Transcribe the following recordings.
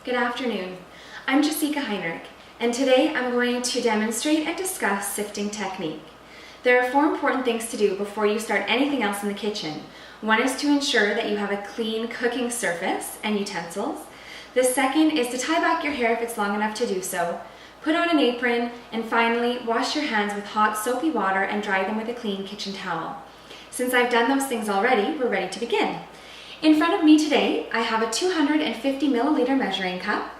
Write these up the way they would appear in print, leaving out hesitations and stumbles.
Good afternoon. I'm Jessica Heinrich, and today I'm going to demonstrate and discuss sifting technique. There are 4 important things to do before you start anything else in the kitchen. One is to ensure that you have a clean cooking surface and utensils. The second is to tie back your hair if it's long enough to do so. Put on an apron, and finally, wash your hands with hot soapy water and dry them with a clean kitchen towel. Since I've done those things already, we're ready to begin. In front of me today, I have a 250 milliliter measuring cup.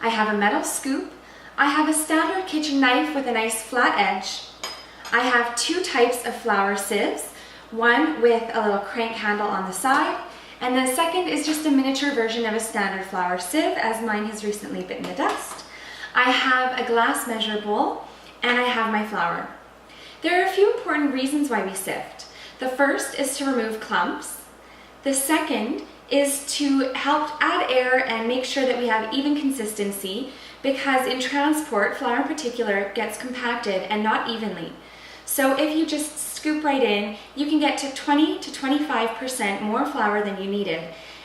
I have a metal scoop. I have a standard kitchen knife with a nice flat edge. I have 2 types of flour sieves, one with a little crank handle on the side, and the second is just a miniature version of a standard flour sieve, as mine has recently bitten the dust. I have a glass measure bowl, and I have my flour. There are a few important reasons why we sift. The first is to remove clumps. The second is to help add air and make sure that we have even consistency, because in transport, flour in particular gets compacted and not evenly. So if you just scoop right in, you can get to 20 to 25% more flour than you needed.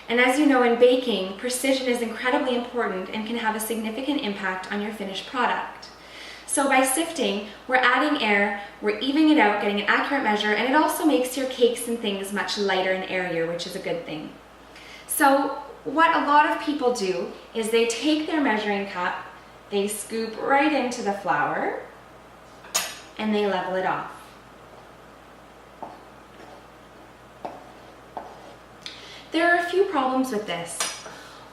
And as you know, in baking, precision is incredibly important and can have a significant impact on your finished product. So by sifting, we're adding air, we're evening it out, getting an accurate measure, and it also makes your cakes and things much lighter and airier, which is a good thing. So what a lot of people do is they take their measuring cup, they scoop right into the flour, and they level it off. There are a few problems with this.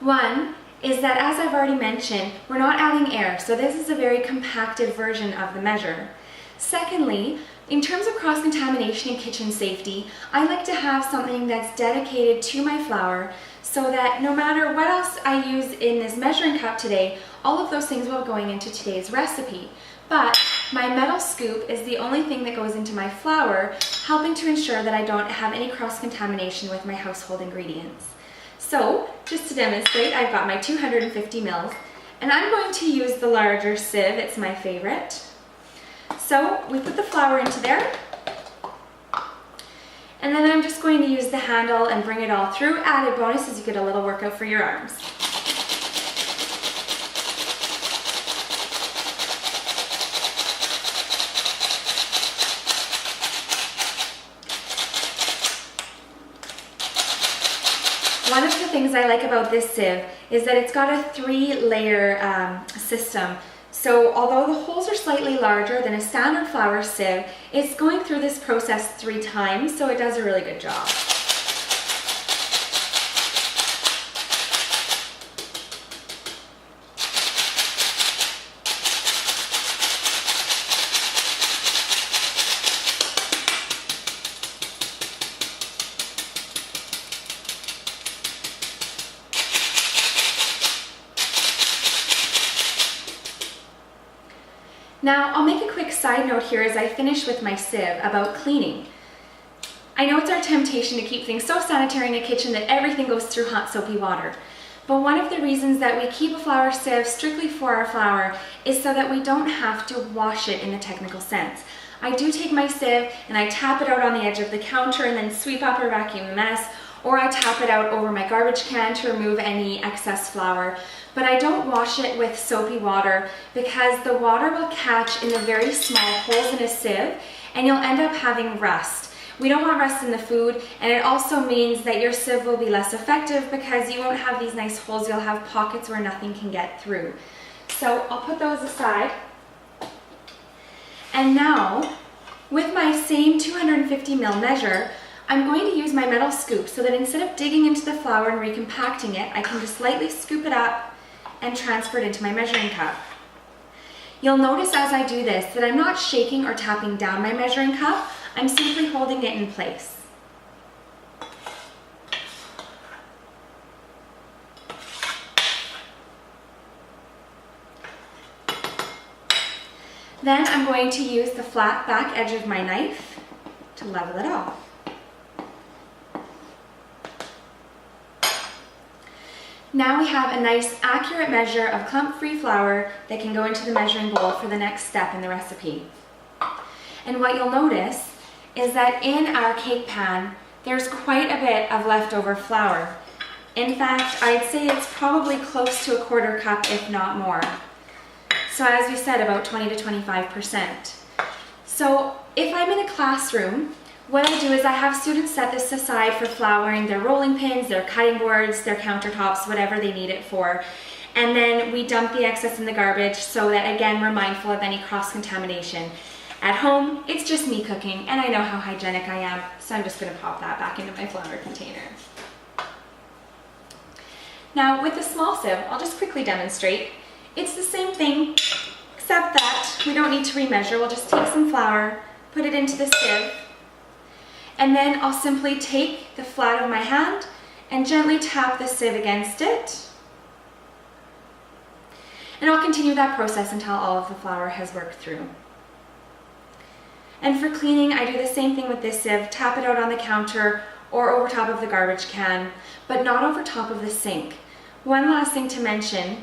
One is that, as I've already mentioned, we're not adding air, so this is a very compacted version of the measure. Secondly, in terms of cross-contamination and kitchen safety, I like to have something that's dedicated to my flour so that no matter what else I use in this measuring cup today, all of those things will be going into today's recipe. But my metal scoop is the only thing that goes into my flour, helping to ensure that I don't have any cross-contamination with my household ingredients. So, just to demonstrate, I've got my 250 mils, and I'm going to use the larger sieve. It's my favorite. So, we put the flour into there, and then I'm just going to use the handle and bring it all through. Added bonus is you get a little workout for your arms. One of the things I like about this sieve is that it's got a 3-layer system. So although the holes are slightly larger than a standard flour sieve, it's going through this process 3 times, so it does a really good job. Now, I'll make a quick side note here as I finish with my sieve about cleaning. I know it's our temptation to keep things so sanitary in a kitchen that everything goes through hot soapy water. But one of the reasons that we keep a flour sieve strictly for our flour is so that we don't have to wash it in a technical sense. I do take my sieve and I tap it out on the edge of the counter and then sweep up or vacuum the mess, or I tap it out over my garbage can to remove any excess flour. But I don't wash it with soapy water because the water will catch in the very small holes in a sieve and you'll end up having rust. We don't want rust in the food, and it also means that your sieve will be less effective because you won't have these nice holes. You'll have pockets where nothing can get through. So I'll put those aside. And now, with my same 250 ml measure, I'm going to use my metal scoop so that instead of digging into the flour and recompacting it, I can just lightly scoop it up and transfer it into my measuring cup. You'll notice as I do this that I'm not shaking or tapping down my measuring cup, I'm simply holding it in place. Then I'm going to use the flat back edge of my knife to level it off. Now we have a nice accurate measure of clump-free flour that can go into the measuring bowl for the next step in the recipe. And what you'll notice is that in our cake pan, there's quite a bit of leftover flour. In fact, I'd say it's probably close to a quarter cup, if not more. So as we said, about 20 to 25%. So if I'm in a classroom, what I do is I have students set this aside for flouring their rolling pins, their cutting boards, their countertops, whatever they need it for. And then we dump the excess in the garbage so that, again, we're mindful of any cross-contamination. At home, it's just me cooking, and I know how hygienic I am, so I'm just going to pop that back into my flour container. Now, with the small sieve, I'll just quickly demonstrate. It's the same thing, except that we don't need to remeasure. We'll just take some flour, put it into the sieve, and then I'll simply take the flat of my hand and gently tap the sieve against it. And I'll continue that process until all of the flour has worked through. And for cleaning, I do the same thing with this sieve, tap it out on the counter or over top of the garbage can, but not over top of the sink. One last thing to mention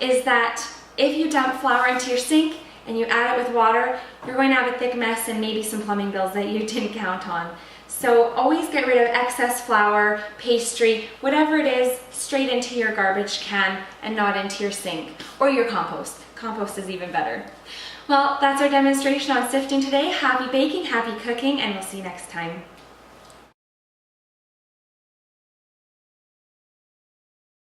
is that if you dump flour into your sink and you add it with water, you're going to have a thick mess and maybe some plumbing bills that you didn't count on. So always get rid of excess flour, pastry, whatever it is, straight into your garbage can and not into your sink or your compost. Compost is even better. Well, that's our demonstration on sifting today. Happy baking, happy cooking, and we'll see you next time.